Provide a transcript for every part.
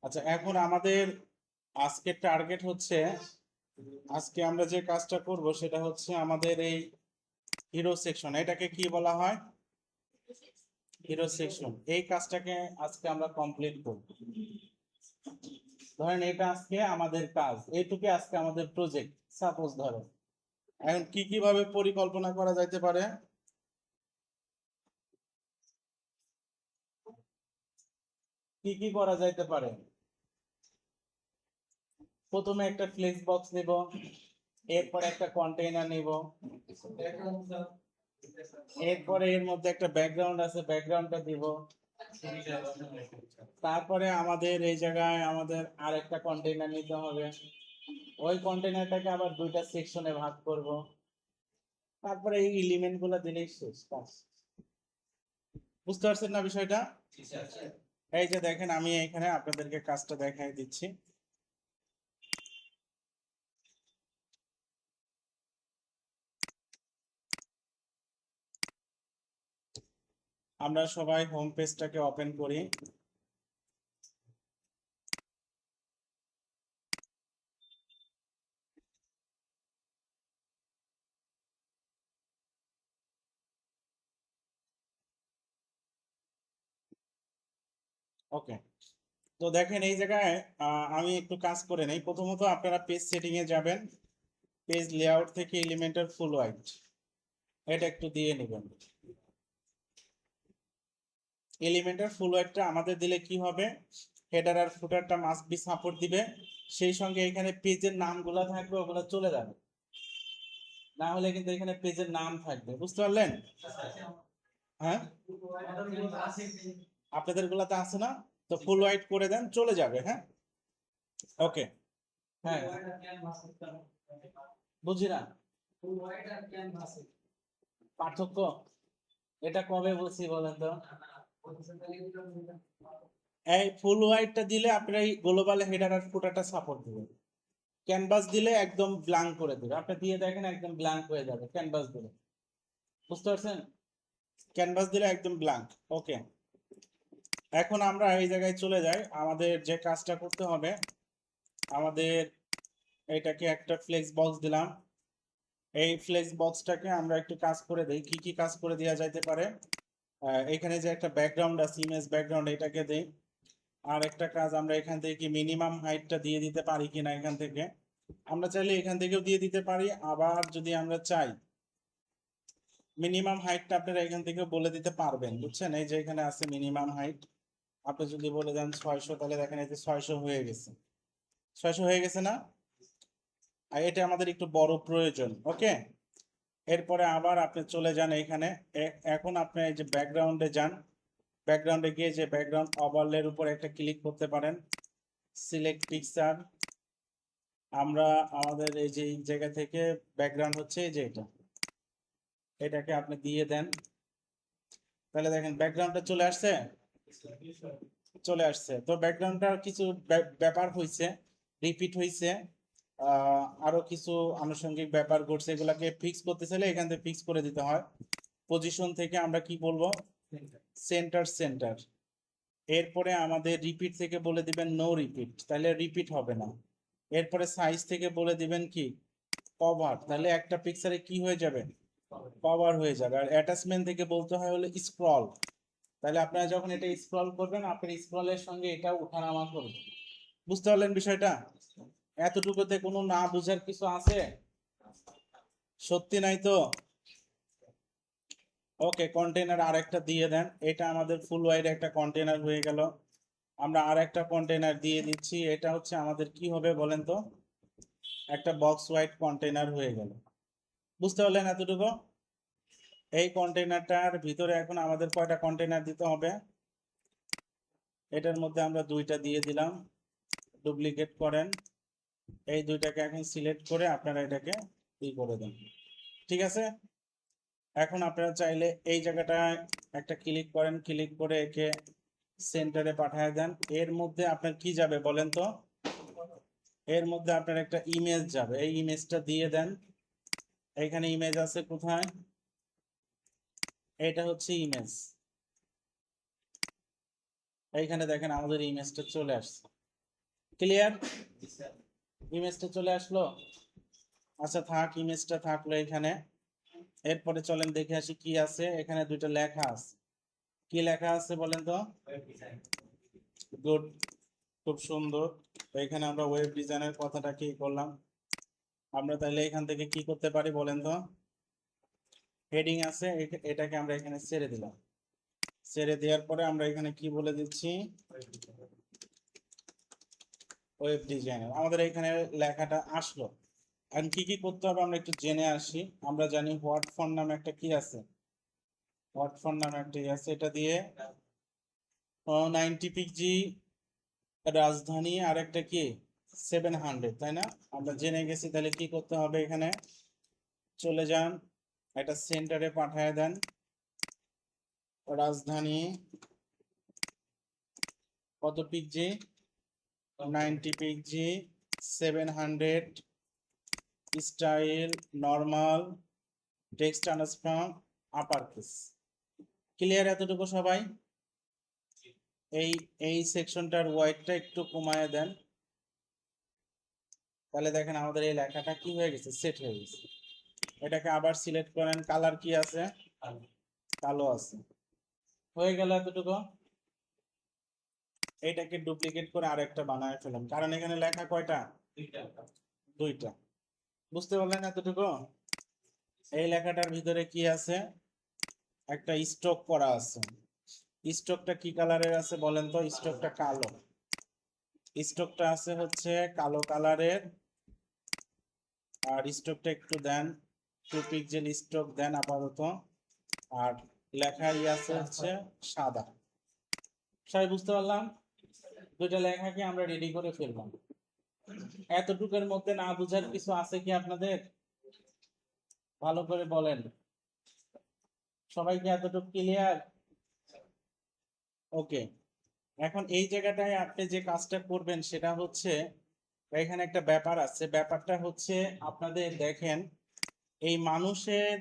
আচ্ছা, এখন আমাদের আজকের টার্গেট হচ্ছে, আজকে আমরা যে কাজটা করব সেটা হচ্ছে আমাদের এই হিরো সেকশন, এটাকে কি বলা হয়? Hero section. এই কাজটাকে আজকে আমরা কমপ্লিট করব। ধরেন এটা আজকে আমাদের কাজ, এইটুকু আজকে আমাদের প্রজেক্ট সাপোজ ধরো। এখন কি কিভাবে পরিকল্পনা করা যাইতে পারে? কি কি করা যাইতে পারে? প্রথমে একটা ফ্লেক্স বক্স নিব, এরপর একটা কন্টেইনার নিব, এরপরে এর মধ্যে একটা ব্যাকগ্রাউন্ড আছে, ব্যাকগ্রাউন্ডটা দিব। তারপরে আমাদের এই জায়গায় আমাদের আরেকটা কন্টেইনার নিতে হবে, ওই কন্টেইনারটাকে আবার দুইটা সেকশনে ভাগ করব। তারপরে এই এলিমেন্ট গুলো দিলেই শেষ কাজ। বুঝতে পারছেন না বিষয়টা? এই যে দেখেন, আমি এখানে আপনাদেরকে কাজটা দেখাই দিচ্ছি। আমরা সবাই হোম পেজটাকে ওপেন করি। ওকে, তো দেখেন এই জায়গায় আমি একটু কাজ করে নেই। প্রথমত আপনারা পেজ সেটিং এ যাবেন, পেজ লেআউট থেকে এলিমেন্টার ফুল হোয়াইট এটা একটু দিয়ে নেবেন। এলিমেন্টার ফুল হোয়াইটটা আমাদের দিলে কি হবে, হেডার আর ফুটারটা মাস্ট বি সাপোর্ট দিবে, সেই সঙ্গে এখানে পেজের নামগুলো থাকবে, ওগুলো চলে যাবে, না হলে কিন্তু এখানে পেজের নাম থাকবে। বুঝতে পারলেন? হ্যাঁ, আপনাদের গুলাতে আছে না? তো ফুল হোয়াইট করে দেন, চলে যাবে। হ্যাঁ, ওকে। হ্যাঁ, বুঝি না পার্থক্য, এটা কবে বলছি বলেন তো? এই ফুল হোয়াইটটা দিলে আপনার এই গ্লোবাল হেডার আর ফুটারটা সাপোর্ট দিবে। ক্যানভাস দিলে একদম ব্ল্যাঙ্ক করে দেবে, আপনি দিয়ে দেখেন একদম ব্ল্যাঙ্ক হয়ে যাবে ক্যানভাস দিলে। বুঝতে পারছেন? ক্যানভাস দিলে একদম ব্ল্যাঙ্ক। ওকে, এখন আমরা এই জায়গায় চলে যাই। আমাদের যে কাজটা করতে হবে, আমাদের এটাকে একটা ফ্লেক্স বক্স দিলাম। এই ফ্লেক্স বক্সটাকে আমরা একটু কাজ করে দেই, কি কি কাজ করে দেওয়া যাইতে পারে। এখানে যে একটা ব্যাকগ্রাউন্ড আছে, ইমেজ ব্যাকগ্রাউন্ড, এটাকে দেই। আর একটা কাজ, আমরা এখান থেকে কি মিনিমাম হাইটটা দিয়ে দিতে পারি কিনা, এখান থেকে আমরা চাইলে এখান থেকেও দিয়ে দিতে পারি। আবার যদি আমরা চাই মিনিমাম হাইটটা, আপনারা এখান থেকে বলে দিতে পারবেন। বুঝছেন? এই যে এখানে আছে মিনিমাম হাইট, আপনি যদি বলে দেন 600, তাহলে দেখেন এই যে 600 হয়ে গেছে। 600 হয়ে গেছে না? আর এটা আমাদের একটু বড় প্রয়োজন। ওকে, এরপরে আবার আপনি চলে যান এখানে। এখন আপনি এই যে ব্যাকগ্রাউন্ডে যান, ব্যাকগ্রাউন্ডে গিয়ে যে ব্যাকগ্রাউন্ড ওভারলের উপর একটা ক্লিক করতে পারেন, সিলেক্ট পিকচার। আমরা আমাদের এই যে এই জায়গা থেকে ব্যাকগ্রাউন্ড হচ্ছে এই যে এটা, এটাকে আপনি দিয়ে দেন, তাহলে দেখেন ব্যাকগ্রাউন্ডটা চলে আসছে। চলে আসছে। তো ব্যাকগ্রাউন্ডটার কিছু ব্যাপার হয়েছে, রিপিট হয়েছে, আরো কিছু আনুষঙ্গিক ব্যাপার ঘটছে, এগুলাকে ফিক্স করতে চাইলে এখান থেকে ফিক্স করে দিতে হয়। পজিশন থেকে আমরা কি বলবো, সেন্টার সেন্টার। এরপরে আমাদের রিপিট থেকে বলে দিবেন নো রিপিট, তাহলে রিপিট হবে না। এরপরে সাইজ থেকে বলে দিবেন কি কভার, তাহলে একটা পিকচারে কি হয়ে যাবে, কভার হয়ে যাবে। আর অ্যাটাচমেন্ট থেকে বলতে হয় হলো স্ক্রল, তাহলে আপনারা যখন এটা স্ক্রল করবেন, আপনার স্ক্রলের সঙ্গে এটা উঠানামা করবে। বুঝতে পারলেন বিষয়টা? এতটুকুতে কোনো না বুঝার কিছু আছে? সত্যি নাই তো? ওকে, কন্টেনার আরেকটা দিয়ে দেন। এটা আমাদের ফুল ওয়াইড একটা কন্টেনার হয়ে গেল। আমরা আরেকটা কন্টেনার দিয়ে দিচ্ছি, এটা হচ্ছে আমাদের কি হবে বলেন তো, একটা বক্স ওয়াইড কন্টেনার হয়ে গেল। বুঝতে পারলেন এতটুকু? এই কন্টেনারটার ভিতরে এখন আমাদের কয়টা কন্টেনার দিতে হবে, এটার মধ্যে আমরা দুইটা দিয়ে দিলাম। ডুপ্লিকেট করেন, এই দুইটাকে এখন সিলেক্ট করে আপনারা এটাকে ই করে দেন। ঠিক আছে, এখন আপনারা চাইলে এই জায়গাটায় একটা ক্লিক করেন, ক্লিক করে একে সেন্টারে পাঠিয়ে দেন। এর মধ্যে আপনার কি যাবে বলেন তো? এর মধ্যে আপনার একটা ইমেজ যাবে, এই ইমেজটা দিয়ে দেন। এখানে ইমেজ আছে কোথায়, এটা হচ্ছে ইমেজ। এইখানে দেখেন আমাদের ইমেজটা চলে আসছে। ক্লিয়ার? ইমেজটা চলে আসলো। আচ্ছা থাক, ইমেজটা থাকলো এখানে। এরপরে চলেন দেখে আসি কি আছে এখানে। দুইটা লেখা আছে, কি লেখা আছে বলেন তো? গুড, খুব সুন্দর। তো এখানে আমরা ওয়েব ডিজাইনের কথাটা কি করলাম। আমরা তাহলে এখান থেকে কি করতে পারি বলেন তো? হেডিং আছে, এটাকে আমরা এখানে ছেড়ে দিলাম। ছেড়ে দেওয়ার পরে আমরা এখানে কি বলে দিচ্ছি? Web designer. আমাদের এখানে লেখাটা আসলো। এখন কি কি করতে হবে আমরা একটু জেনে আসি। আমরা জানি হোয়াট ফন্ট নামে একটা কি আছে, হোয়াট ফন্ট নামে একটা আছে, এটা দিয়ে 90 পিক্সি রাজধানী আর একটা কি 700, তাই না? আমরা জেনে গেছি। তাহলে কি করতে হবে? এখানে চলে যান, এটা সেন্টারে পাঠিয়ে দেন, রাজধানী কত Pixie? 90 Pixie, 700, style normal, text transform upper case. Clear এতটুকু সবাই? এই এই সেকশনটার ওয়াইডটা একটু কমায় দেন, তাহলে দেখেন আমাদের এই লেখাটা কি হয়ে গেছে, সেট হয়ে গেছে। এটাকে আবার সিলেক্ট করেন, কালার কি আছে? কালো আছে। হয়ে গেল এতটুকু। এটাকে ডুপ্লিকেট করে আরেকটা বানায় ফেলুন, কারণ এখানে লেখা কয়টা? দুইটা। বুঝতে পারলেন এতটুকু? এই লেখাটার ভিতরে কি আছে? একটা স্ট্রোক করা আছে। স্ট্রোকটা কি কালারের আছে বলেন তো? স্ট্রোকটা কালো। স্ট্রোকটা আছে হচ্ছে কালো কালারের। আর স্ট্রোকটা একটু দেন, 2 পিক্সেল স্ট্রোক দেন আপাতত। আর লেখাই আছে হচ্ছে সাদা। সবাই বুঝতে পারলাম? দুইটা লেখাকে আমরা রেডি করে ফেললাম। এতটুকুর মধ্যে না বুঝার কিছু আছে কি আপনাদের? ভালো করে বলেন। সবাই কি এতটুকু ক্লিয়ার? ওকে। এখন এই জায়গাটায় আপনি যে কাজটা করবেন সেটা হচ্ছে, এখানে একটা ব্যাপার আছে। ব্যাপারটা হচ্ছে আপনাদের দেখেন, এই মানুষের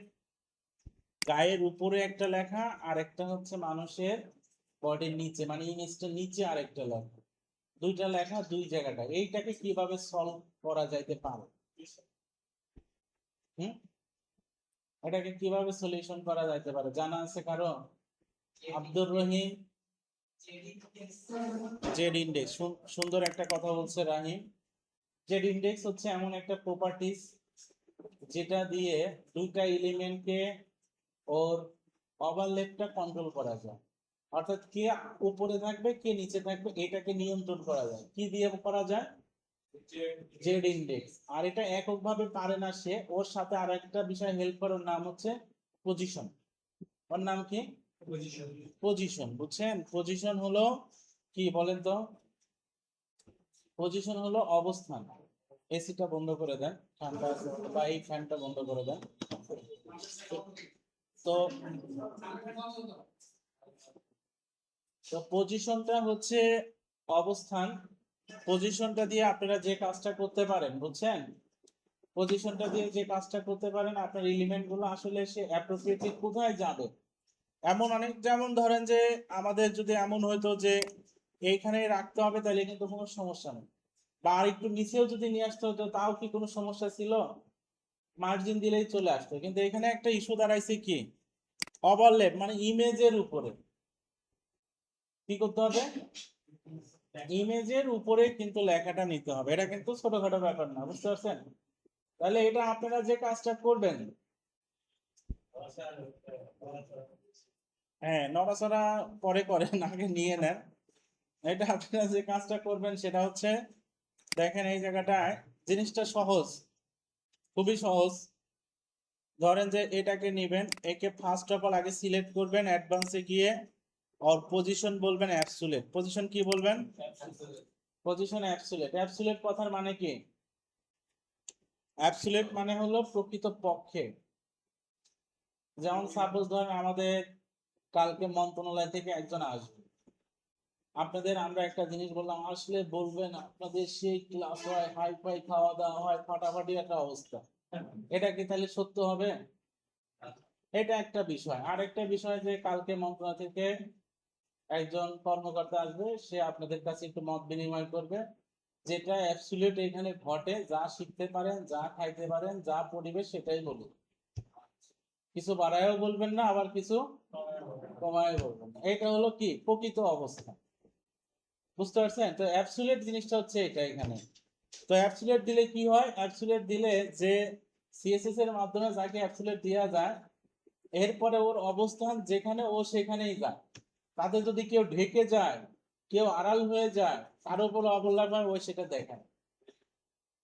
গায়ের উপরে একটা লেখা, আর একটা হচ্ছে মানুষের বডির নিচে, মানে ইমেজটার নিচে আরেকটা লেখা। দুইটা লেখা দুই জায়গাটা, এইটাকে কিভাবে সলভ করা যাইতে পারে? হুম, এটাকে কিভাবে সলিউশন করা যাইতে পারে জানা আছে কারো? আব্দুর রহিম। জেড ইন্ডেক্স, সুন্দর একটা কথা বলছে রাহিম। জেড ইন্ডেক্স হচ্ছে এমন একটা প্রপার্টিজ যেটা দিয়ে দুইটা এলিমেন্টকে ওর ওভারল্যাপটা কন্ট্রোল করা যায়। অর্থাৎ কে উপরে থাকবে কে নিচে থাকবে এটাকে নিয়ন্ত্রণ করা যায়। কি দিয়ে করা যায়? Z index. আর এটা এককভাবে পারে না সে, ওর সাথে আর একটা বিষয় হেল্প করার নাম হচ্ছে পজিশন। ওর নাম কি? পজিশন। বুঝছেন? পজিশন হলো কি বলেন তো? পজিশন হলো অবস্থান। এসিটা বন্ধ করে দেন, ঠান্ডা আছে, বা এই ফ্যানটা বন্ধ করে দেন। তো তো পজিশনটা হচ্ছে অবস্থান। পজিশনটা দিয়ে আপনারা যে কাজটা করতে পারেন, বুঝছেন? পজিশনটা দিয়ে যে কাজটা করতে পারেন, আপনার এলিমেন্ট গুলো আসলে সে অ্যাপ্রোপ্রিয়েটলি কোথায় যাবে। এমন অনেক, যেমন ধরেন যে আমাদের যদি এমন হইতো যে এইখানে রাখতে হবে, তাহলে কিন্তু কোনো সমস্যা নেই। বা আর একটু নিচেও যদি নিয়ে আসতে হতো তাও কি কোনো সমস্যা ছিল? মার্জিন দিলেই চলে আসতো। কিন্তু এখানে একটা ইস্যু দাঁড়াইছে কি, ওভারল্যাপ, মানে ইমেজের উপরে কি করতে হবে? ইমেজের উপরে কিন্তু লেখাটা নিতে হবে। এটা কিন্তু ছোটখাটো ব্যাপার না, বুঝতে পারছেন? তাহলে এটা আপনারা যে কাজটা করবেন, হ্যাঁ নড়াচড়া পরে করেন, আগে নিয়ে নেন। এটা আপনারা যে কাজটা করবেন সেটা হচ্ছে, দেখেন এই জায়গাটায় জিনিসটা সহজ, খুবই সহজ। ধরেন যে এটাকে নেবেন, একে ফার্স্ট অফ অল আগে সিলেক্ট করবেন, অ্যাডভান্সে গিয়ে और পজিশন বলবেন অ্যাবসুলেট। পজিশন কি বলবেন? Position absolute. অ্যাবসুলেট কথার মানে কি? অ্যাবসুলেট মানে হলো প্রকৃত পক্ষে। যেমন সাপোজ ধরেন আমাদের কালকে মন্ত্রণালয় থেকে একজন আসবে, আপনাদের আমরা একটা জিনিস বললাম, আসলে বলবেন আপনাদের সেই ক্লাস হয়, হাই ফাই খাওয়া দাওয়া হয়, ফাটাফাটি একটা অবস্থা। এটা কি তাহলে সত্য হবে? এটা একটা বিষয়। আর একটা বিষয় যে কালকে মন্ত্রণালয় থেকে একজন কর্মকর্তা আসবে, সে আপনাদের কাছে একটু মত বিনিময় করবে, যেটা অ্যাবসলিউট এখানে ঘটে, যা শিখতে পারেন, যা খাইতে পারেন, যা পরিবেশ, সেটাই বলি। কিছু বাড়ায়ও বলবেন না, আবার কিছু কমায় বলবেন না। এটা হলো কি প্রকৃত অবস্থা, বুঝতে পারছেন? তো অ্যাবসলিউট জিনিসটা হচ্ছে এটা এখানে। তো অ্যাবসলিউট দিলে কি হয়? অ্যাবসলিউট দিলে যে সিএসএস এর মাধ্যমে যাকে অ্যাবসলিউট দেওয়া যায়, এরপরে ওর অবস্থান যেখানে, ও সেখানেই যায়। তাতে যদি কেউ ঢেকে যায়, কেউ আড়াল হয়ে যায়, তার উপর অবল্লাভ হয়, ওই সেটা দেখায়।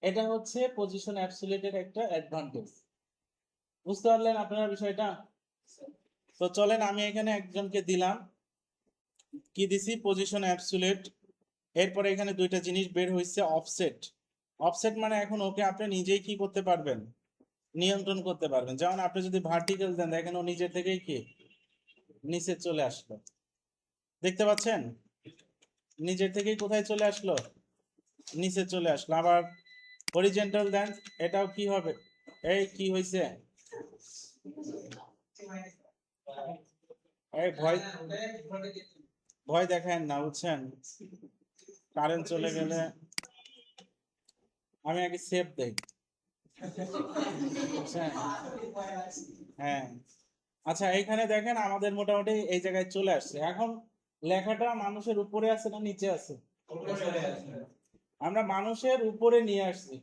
এটা হচ্ছে পজিশন অ্যাবসলিউটের একটা অ্যাডভান্টেজ। বুঝতে পারলেন আপনারা বিষয়টা? তো চলেন আমি এখানে একজনকে দিলাম, কি দিছি? Position absolute. এরপরে এখানে দুইটা জিনিস বের হয়েছে, অফসেট। অফসেট মানে এখন ওকে আপনি নিজেই কি করতে পারবেন? নিয়ন্ত্রণ করতে পারবেন। যেমন আপনি যদি ভার্টিক্যাল দেন, দেখেন ও নিজে থেকেই কি নিচে চলে আসলো, দেখতে পাচ্ছেন? নিজের থেকেই কোথায় চলে আসলো? নিচে চলে আসলো। আবার হরিজেন্টাল দেন, এটাও কি হবে? এই কি হয়েছে? এই ভয় ভয় দেখায় না, বুঝছেন? কারেন্ট চলে গেলে আমি আগে সেভ দেই, বুঝছেন? হ্যাঁ, আচ্ছা এইখানে দেখেন আমাদের মোটামুটি এই জায়গায় চলে আসছে। এখন লেখাটা মানুষের উপরে আছে না নিচে আছে? আমরা মানুষের উপরে নিয়ে আসছি।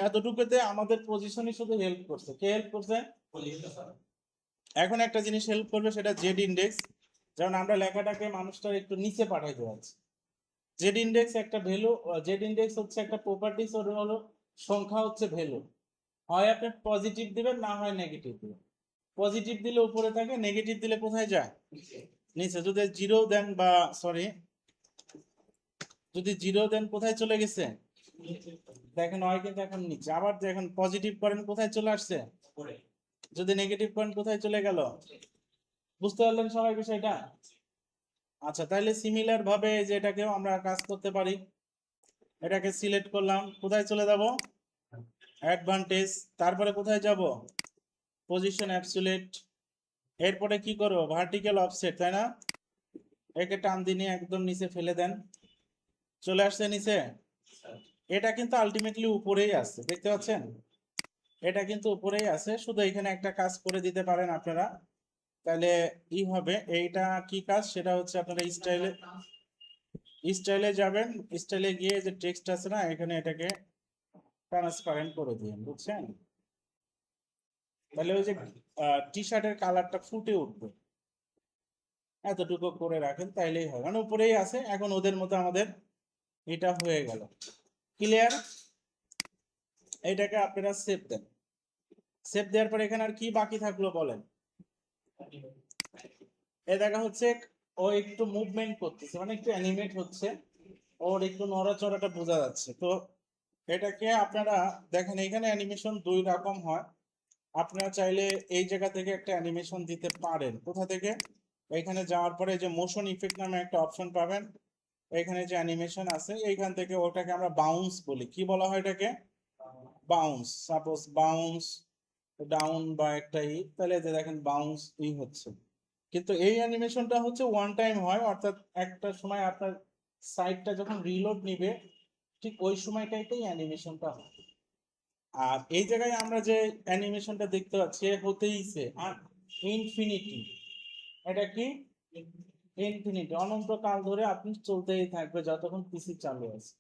এতটুকুতে আমাদের পজিশনই শুধু হেল্প করছে। কে হেল্প করছে? এখন একটা জিনিস হেল্প করবে, সেটা জেড ইন্ডেক্স। যেমন আমরা লেখাটাকে মানুষটার একটু নিচে পাঠাইতে পারছি। জেড ইন্ডেক্স একটা ভ্যালু, জেড ইন্ডেক্স হচ্ছে একটা প্রপার্টিস, ওর হলো সংখ্যা হচ্ছে ভ্যালু। হয় আপনি পজিটিভ দিবেন, না হয় নেগেটিভ দিবেন। পজিটিভ দিলে উপরে থাকে, নেগেটিভ দিলে কোথায় যায়? নিচে। যদি জিরো দেন, বা সরি, যদি জিরো দেন কোথায় চলে গেছে? দেখেন হয় কিন্তু এখন নিচে। আবার দেখেন পজিটিভ করেন, কোথায় চলে আসছে? যদি নেগেটিভ করেন কোথায় চলে গেল? বুঝতে পারলেন সবাই বিষয়টা? আচ্ছা, তাহলে সিমিলার ভাবে যে এটাকেও আমরা কাজ করতে পারি। এটাকে সিলেক্ট করলাম, কোথায় চলে যাব? অ্যাডভান্টেজ। তারপরে কোথায় যাব? Position absolute. এরপরে কি করব? ভার্টিক্যাল অফসেট, তাই না? একে টান দিয়ে একদম নিচে ফেলে দেন, চলে আসছে নিচে। এটা কিন্তু আলটিমেটলি উপরেই আছে, দেখতে পাচ্ছেন? এটা কিন্তু উপরেই আছে, শুধু এখানে একটা কাজ করে দিতে পারেন আপনারা, তাহলে ই হবে। এইটা কি কাজ? সেটা হচ্ছে আপনারা স্টাইলে যাবেন, স্টাইলে গিয়ে যে টেক্সট আছে না, এখানে এটাকে ট্রান্সপারেন্ট করে দিন, বুঝছেন? তাহলে ওই যে টি শার্টের কালারটা ফুটে উঠবে, এতটুকু করে রাখেন, তাইলেই হয়। মানে উপরেই আছে, এখন ওদের মতো আমাদের এটা হয়ে গেল। ক্লিয়ার? এইটাকে আপনারা সেভ দেন। সেভ দেওয়ার পর এখানে আর কি বাকি থাকলো বলেন? এই দেখা হচ্ছে ও একটু মুভমেন্ট করতেছে, মানে একটু অ্যানিমেট হচ্ছে, ওর একটু নড়াচড়াটা বোঝা যাচ্ছে। তো এটাকে আপনারা দেখেন, এখানে অ্যানিমেশন দুই রকম হয়। আপনারা চাইলে এই জায়গা থেকে একটা অ্যানিমেশন দিতে পারেন। কোথা থেকে? এখানে যাওয়ার পরে যে মোশন ইফেক্ট নামে একটা অপশন পাবেন, এখানে যে অ্যানিমেশন আছে এইখান থেকে ওটাকে আমরা বাউন্স বলি। কি বলা হয় এটাকে? বাউন্স। সাপোজ বাউন্স ডাউন বা একটা তাহলে যে দেখেন বাউন্স হচ্ছে। কিন্তু এই অ্যানিমেশনটা হচ্ছে ওয়ান টাইম হয়, অর্থাৎ একটা সময় আপনার সাইটটা যখন রিলোড নিবে, ঠিক ওই সময়টাইতেই অ্যানিমেশনটা হয়। আর এই জায়গায় আমরা যে অ্যানিমেশনটা দেখতে পাচ্ছি হতেইছে আর ইনফিনিটি। এটা কি? ইনফিনিটি, অনন্তকাল ধরে আপনি চলতেই থাকবে যতক্ষণ পিসি চালু আছে।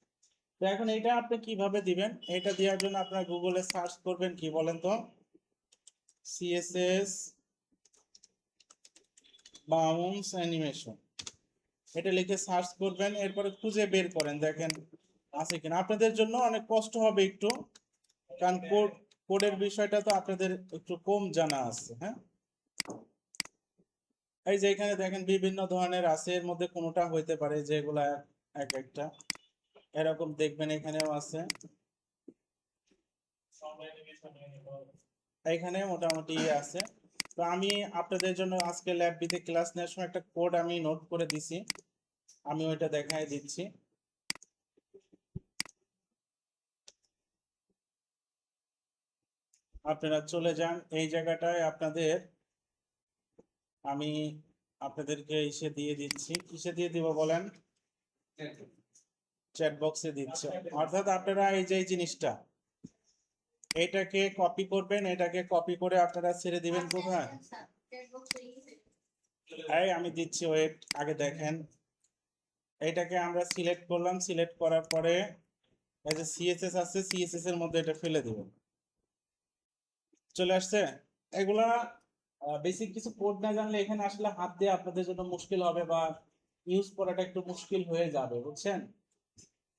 তো এখন এটা আপনি কিভাবে দিবেন? এটা দেওয়ার জন্য আপনার গুগলে সার্চ করবেন, কি বলেন তো? সিএসএস বাউন্স অ্যানিমেশন, এটা লিখে সার্চ করবেন। এরপরে খুঁজে বের করেন, দেখেন আছে কিনা। আপনাদের জন্য অনেক কষ্ট হবে একটু, কারণ কোডের বিষয়টা তো আপনাদের একটু কম জানা আছে। হ্যাঁ, এই যে এখানে দেখেন বিভিন্ন ধরনের আছে, এর মধ্যে কোনোটা হইতে পারে, যেগুলা এক একটা এরকম দেখবেন এখানেও আছে। এখানে মোটামুটি আছে। তো আমি আপনাদের জন্য আজকে ল্যাব বিতে ক্লাস নেওয়ার সময় একটা কোড আমি নোট করে দিছি, আমি ওইটা দেখাই দিচ্ছি। আপনারা চলে যান এই জায়গাটায়, আপনাদের আমি আপনাদেরকে এসে দিয়ে দিচ্ছি। কিসে দিয়ে দিব বলেন? চ্যাট বক্সে দিচ্ছে। অর্থাৎ আপনারা এই যে এই জিনিসটা, এটাকে কপি করবেন, এটাকে কপি করে আপনারা ছেড়ে দিবেন কোথায়? এই আমি দিচ্ছি, ওয়েট, আগে দেখেন। এটাকে আমরা সিলেক্ট করলাম, সিলেক্ট করার পরে এই যে সিএসএস আছে, সিএসএস এর মধ্যে এটা ফেলে দেবেন। চলে আসছে। এগুলা বেসিক কিছু কোড না জানলে এখানে আসলে হাত দিয়ে আপনাদের জন্য মুশকিল হবে, বা ইউজ করাটা একটু মুশকিল হয়ে যাবে, বুঝছেন?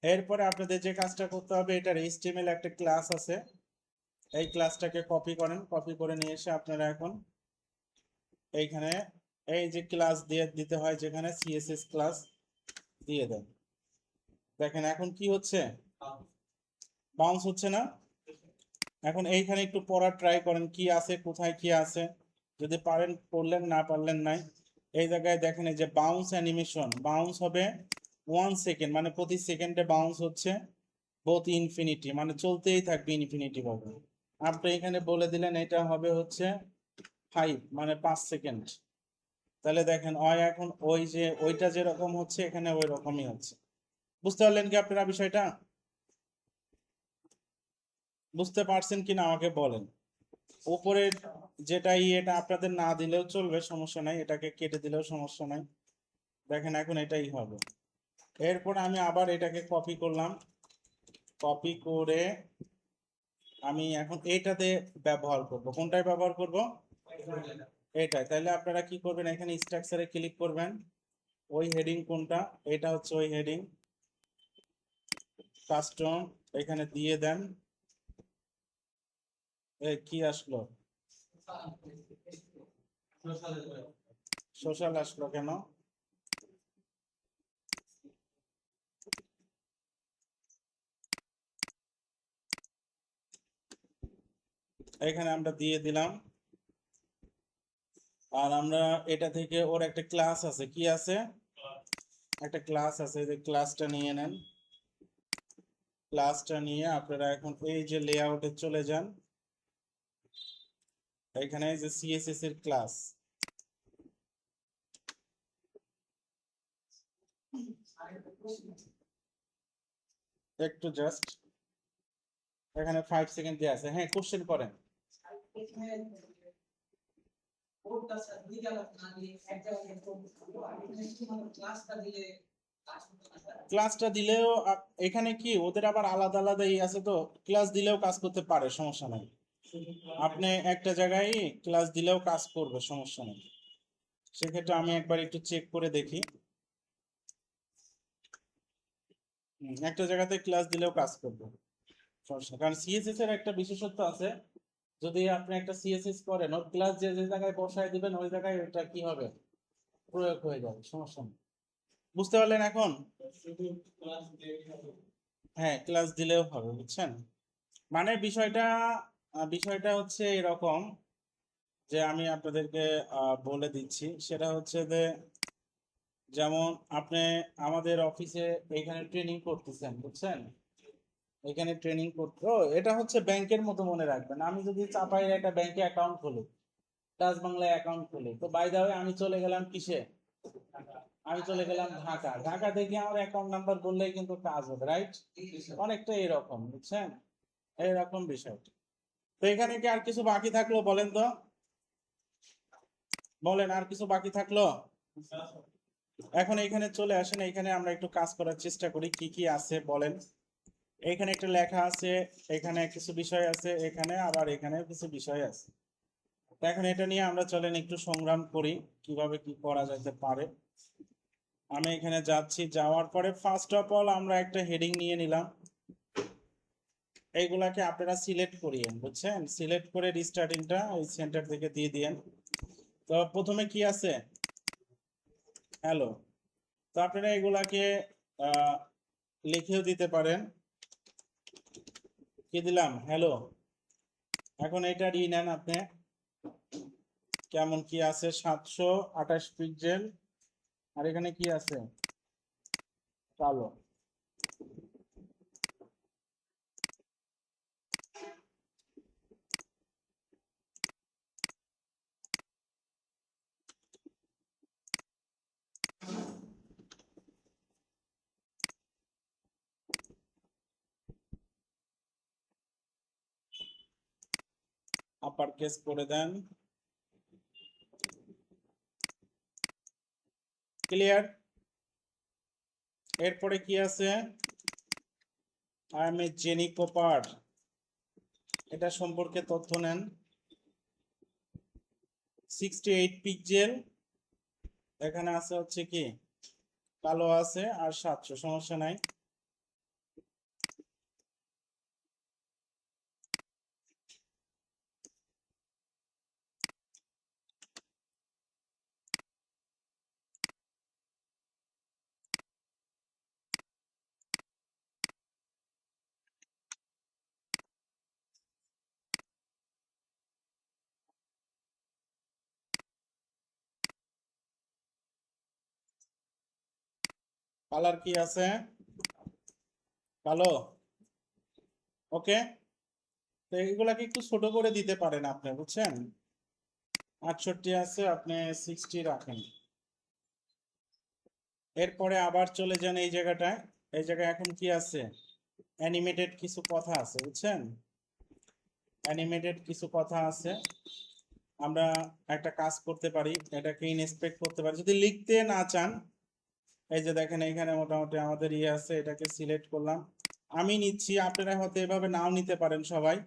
এরপরে আপনাদের যে কাজটা করতে হবে, এটার এইচটিএমএল একটা ক্লাস আছে, এই ক্লাসটাকে কপি করেন, কপি করে নিয়ে এসে আপনারা এখন এইখানে এই যে ক্লাস দিয়ে দিতে হয়, যেখানে সিএসএস ক্লাস দিয়ে দেন। দেখেন এখন কি হচ্ছে, বাউন্স হচ্ছে না। এখন এইখানে একটু পড়ার ট্রাই করেন, কি আছে, কোথায় কি আছে। যদি পারেন পড়লেন, না পারলেন নাই। এই জায়গায় দেখেন এই যে বাউন্স অ্যানিমেশন, বাউন্স হবে 1 সেকেন্ড, মানে প্রতি সেকেন্ডে বাউন্স হচ্ছে বোথ ইনফিনিটি, মানে চলতেই থাকবে ইনফিনিটি ভাবে। আপনি এখানে বলে দিলেন এটা হবে হচ্ছে 5, মানে 5 সেকেন্ড। তাহলে দেখেন এখন ওই যে ওইটা যেরকম হচ্ছে এখানে ওই রকমই হচ্ছে। বুঝতে পারলেন কি আপনারা বিষয়টা? বুঝতে পারছেন কিনা আমাকে বলেন। উপরের যেটা এটা আপনাদের না দিলেও চলবে, সমস্যা নাই, এটাকে কেটে দিলেও সমস্যা নাই। দেখেন এখন এটাই হবে। এরপর আমি আবার এটাকে কপি করলাম, কপি করে আমি এখন এইটাতে ব্যবহার করব। কোনটায় ব্যবহার করব? এটাই। তাহলে আপনারা কি করবেন, এখানে স্ট্রাকচারে ক্লিক করবেন। ওই হেডিং কোনটা? এটা হচ্ছে ওই হেডিং, কাস্টম, এখানে দিয়ে দেন। কি আসলো? সোশ্যাল আসলো কেন? এখানে আমরা দিয়ে দিলাম। আর আমরা এটা থেকে ওর একটা ক্লাস আছে, কি আছে, একটা ক্লাস আছে, যে ক্লাসটা নিয়ে নেন। ক্লাসটা নিয়ে আপনারা এখন এই যে লেআউটে চলে যান, এখানে যে সিএসএস এর ক্লাস, একটু জাস্ট এখানে 5 সেকেন্ড দিয়ে আছে। হ্যাঁ, কোশ্চেন করেন। ক্লাসটা দিলেও এখানে কি ওদের আবার আলাদা আলাদা আছে, তো ক্লাস দিলেও কাজ করতে পারে, সমস্যা নাই। আপনি একটা জায়গায় ক্লাস দিলেও কাজ করবে, সমস্যা নেই। সেক্ষেত্রে আমি একবার একটু চেক করে দেখি। একটা জায়গাতে ক্লাস দিলেও কাজ করবে, সমস্যা। কারণ সিএসএস এর একটা বিশেষত্ব আছে, যদি আপনি একটা সিএসএস করেন, ওর ক্লাস যে যে জায়গায় বসায় দিবেন ওই জায়গায় ওটা কি হবে, প্রয়োগ হয়ে যাবে, সমস্যা নেই। বুঝতে পারলেন এখন? হ্যাঁ, ক্লাস দিলেও হবে, বুঝছেন? মানে বিষয়টা বিষয়টা হচ্ছে এরকম, যে আমি আপনাদেরকে বলে দিচ্ছি, সেটা হচ্ছে যে যেমন আপনি আমাদের অফিসে এখানে ট্রেনিং করতেছেন, বুঝছেন? এখানে ট্রেনিং করতে, এটা হচ্ছে ব্যাংকের মতো মনে রাখবেন। আমি যদি চাপাই একটা ব্যাংকে অ্যাকাউন্ট খুলি, ডাচ বাংলায় অ্যাকাউন্ট খুলি, তো বাই দা ওয়ে আমি চলে গেলাম কিসে, আমি চলে গেলাম ঢাকা। ঢাকা থেকে আমার অ্যাকাউন্ট নাম্বার বললেই কিন্তু কাজ হবে, রাইট? অনেকটা এরকম, বুঝছেন? এরকম বিষয়। তো এখানে কি আর কিছু বাকি থাকলো বলেন তো? বলেন, আর কিছু বাকি থাকলো? এখন এখানে চলে আসেন, এখানে আমরা একটু কাজ করার চেষ্টা করি, কি কি আছে বলেন। এখানে একটা লেখা আছে, এখানে কিছু বিষয় আছে, এখানে আবার এখানে কিছু বিষয় আছে। তো এখন এটা নিয়ে আমরা চলেন একটু সংগ্রাম করি, কিভাবে কি করা যেতে পারে। আমি এখানে যাচ্ছি, যাওয়ার পরে ফার্স্ট অফ অল আমরা একটা হেডিং নিয়ে নিলাম। এইগুলাকে আপনারা সিলেক্ট করিয়েন, বুঝছেন? সিলেক্ট করে রিস্টার্টিংটা ওই সেন্টার থেকে দিয়ে দিয়েন। তো প্রথমে কি আছে, হ্যালো। তো আপনারা এগুলাকে আহ, লিখেও দিতে পারেন। কি দিলাম, হ্যালো। এখন এটা ই নেন আপনি, কেমন কি আছে, 728 পিক্সেল। আর এখানে কি আছে, কালো। আপার কেস করে দেন। ক্লিয়ার? এরপরে কি আছে? আই এম এ জেনি কোপার, এটা সম্পর্কে তথ্য নেন। 68 পিক্সেল, এখানে আছে হচ্ছে কি কালো আছে, আর 700, সমস্যা নাই। কালার কি আছে? কালো। ওকে, তো এগুলাকে একটু ছোট করে দিতে পারেন আপনি, বুঝছেন? 68 আছে, আপনি 60 রাখেন। এরপরে আবার চলে যান এই জায়গাটায়। এই জায়গায় এখন কি আছে? অ্যানিমেটেড কিছু কথা আছে, বুঝছেন? অ্যানিমেটেড কিছু কথা আছে। আমরা একটা কাজ করতে পারি, এটাকে ইনস্পেক্ট করতে পারি যদি লিখতে না চান। এই যে দেখেন এখানে মোটামুটি আমাদের ইয়ে আছে, এটাকে সিলেক্ট করলাম, আমি নিচ্ছি। আপনারা হয়তো এভাবে নাও নিতে পারেন সবাই,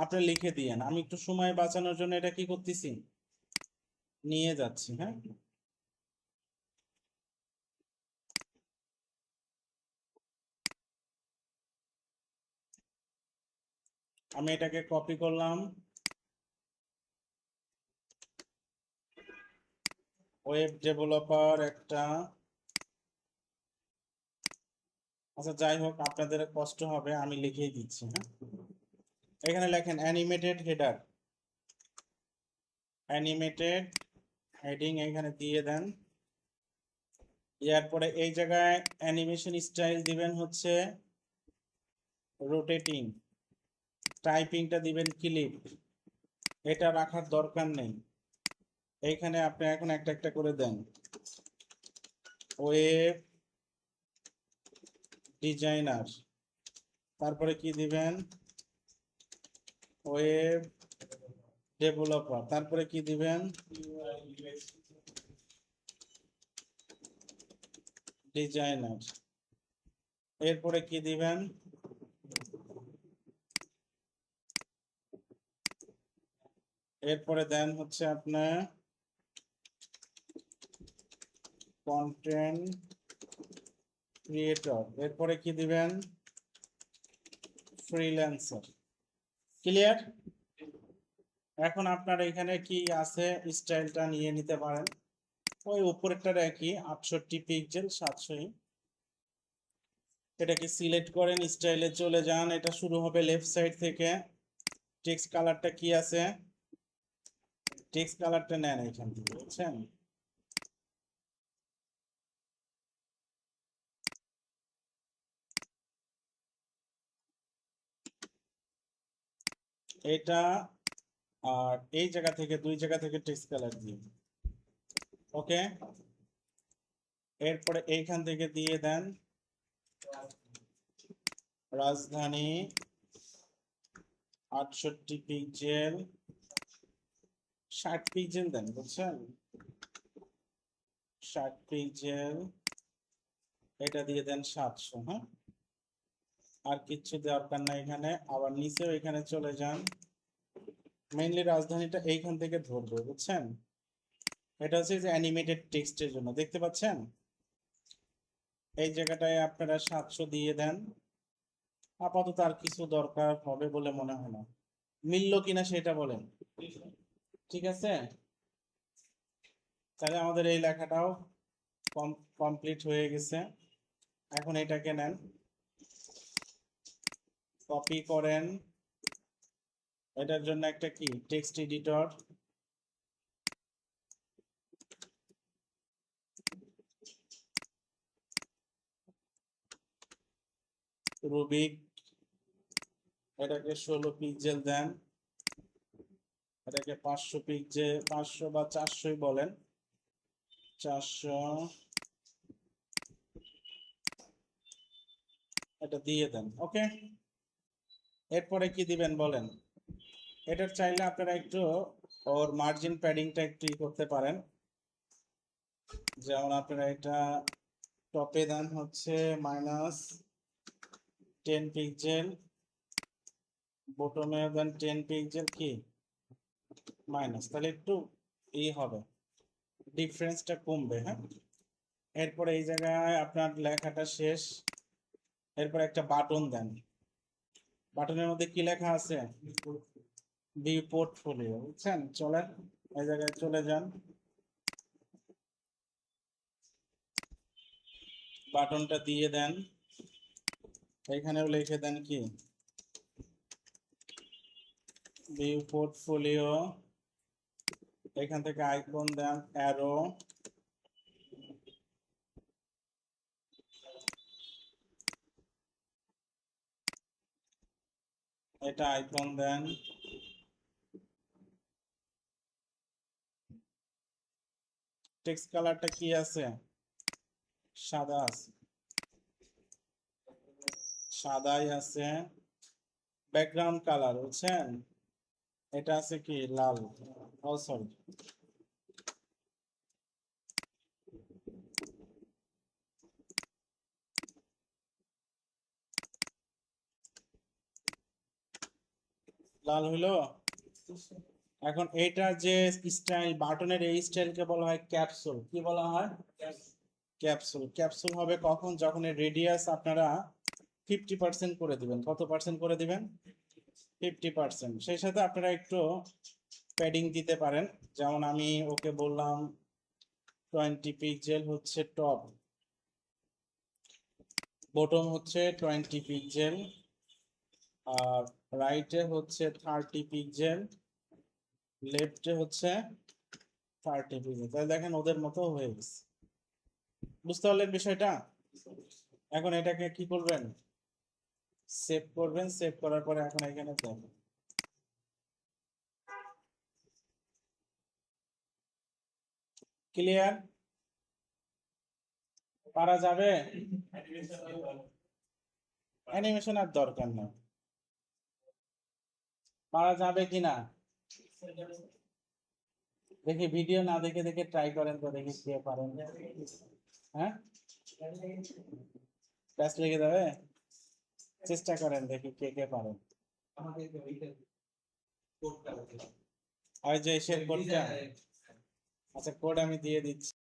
আপনি লিখে দিয়েন। আমি একটু সময় বাঁচানোর জন্য এটা কি করতেছি, নিয়ে যাচ্ছি। হ্যাঁ, আমি এটাকে কপি করলাম, ওয়েব ডেভেলপার একটা। আচ্ছা যাই হোক, আপনাদের কষ্ট হবে, আমি লিখেই দিচ্ছি। হ্যাঁ, এখানে লেখেন অ্যানিমেটেড হেডার, অ্যানিমেটেড হেডিং এখানে দিয়ে দেন। এরপরে এই জায়গায় অ্যানিমেশন স্টাইল দিবেন হচ্ছে রোটেটিং, টাইপিংটা দিবেন ক্লিপ, এটা রাখার দরকার নেই। এইখানে আপনি এখন একটা একটা করে দেন। ওয়েব ডিজাইনার, তারপরে কি দিবেন? ওয়েব ডেভেলপার, তারপরে কি দিবেন? ডিজাইনার। এরপরে কি দিবেন? এরপরে দেন হচ্ছে আপনার কন্টেন্ট ক্রিয়েটর। এরপরে কি দিবেন? ফ্রিল্যান্সার। ক্লিয়ার? এখন আপনার এখানে কি আছে, স্টাইলটা নিয়ে নিতে পারেন। ওই উপরেরটার একই, 68 পিক্সেল, 700। এটাকে সিলেক্ট করেন, স্টাইলে চলে যান, এটা শুরু হবে লেফট সাইড থেকে। টেক্সট কালারটা কি আছে? টেক্সট কালারটা নেন এখান থেকে, বুঝছেন? এটা আর এই জায়গা থেকে, দুই জায়গা থেকে টেক্সট কালার দিন। ওকে, এরপরে এইখান থেকে দিয়ে দেন রাজধানী, 68 পিক্সেল, 60 পিক্সেল দেন, বুঝছেন? 60 পিক্সেল, এটা দিয়ে দেন 700। হ্যাঁ, আর কিচ্ছু দরকার নাই এখানে। আবার নিচেও এখানে চলে যান, মেইনলি রাজধানীটা এইখান থেকে ধরবে, বুঝছেন? এটা হচ্ছে যে অ্যানিমেটেড টেক্সটের জন্য, দেখতে পাচ্ছেন? এই জায়গাটায় আপনারা 700 দিয়ে দেন। আপাতত আর কিছু দরকার হবে বলে মনে হয় না। মিলল কিনা সেটা বলেন। ঠিক আছে, তাহলে আমাদের এই লেখাটাও কমপ্লিট হয়ে গেছে। এখন এটাকে নেন, কপি করেন। এটার জন্য একটা কি টেক্সট এডিটর, রুবিক, এটাকে 16 পিক্সেল দেন। এটাকে 500 পিক্সেল, 500 বা 400 বলেন, 400, এটা দিয়ে দেন। ওকে, এরপরে কি দিবেন বলেন? এটার চাইলে আপনারা একটু ওর মার্জিন প্যাডিংটা একটু করতে পারেন। যেমন আপনারা এটা টপে দেন হচ্ছে -10 পিক্সেল, বটমে দেন 10 পিক্সেল কি মাইনাস, তাহলে একটু হবে, ডিফারেন্সটা কমবে। হ্যাঁ, এরপরে এই জায়গায় আপনার লেখাটা শেষ। এরপর একটা বাটন দেন। বাটনের মধ্যে কি লেখা আছে? বি পোর্টফোলিও, বুঝছেন? চলেন এই জায়গায় চলে যান, বাটনটা দিয়ে দেন, এখানেও লিখে দেন কি ভিউ পোর্টফোলিও, এখান থেকে আইকন দেন অ্যারো, এটা আইকন দেন, টেক্সট কালারটা কি আছে? সাদা আছে, সাদাই আছে। ব্যাকগ্রাউন্ড কালার, বুঝছেন? এটা আছে কি লাল, ও সরি, লাল হইলো। এখন এটা যে স্টাইল, বাটনের এই স্টাইলকে বলা হয় ক্যাপসুল। কি বলা হয়? ক্যাপসুল। ক্যাপসুল হবে কখন? যখন এর রেডিয়াস আপনারা 50% করে দিবেন। কত পার্সেন্ট করে দিবেন? 50%। সেই সাথে আপনারা একটু প্যাডিং দিতে পারেন। যেমন আমি ওকে বললাম 20 পিক্সেল হচ্ছে টপ, বটম হচ্ছে 20 পিক্সেল, আর রাইটে হচ্ছে 30 পিক্সেল, লেফটে হচ্ছে 30 পিক্সেল। তাহলে দেখেন ওদের মতো হয়ে গেছে। বুঝতে পারলেন বিষয়টা? এখন এটাকে কি করবেন? সেভ করবেন। সেভ করার পরে এখন এখানে দেখেন, ক্লিয়ার? পারা যাবে? অ্যানিমেশন আর দরকার নেই। পারা যাবে কিনা দেখি, ভিডিও না দেখে দেখে ট্রাই করেন তো, দেখি কে পারেন। হ্যাঁ, ব্যাস লেগে যাবে। চেষ্টা করেন, দেখি কে কে পারেন। ওই যে এসের কোডটা, আচ্ছা কোড আমি দিয়ে দিচ্ছি।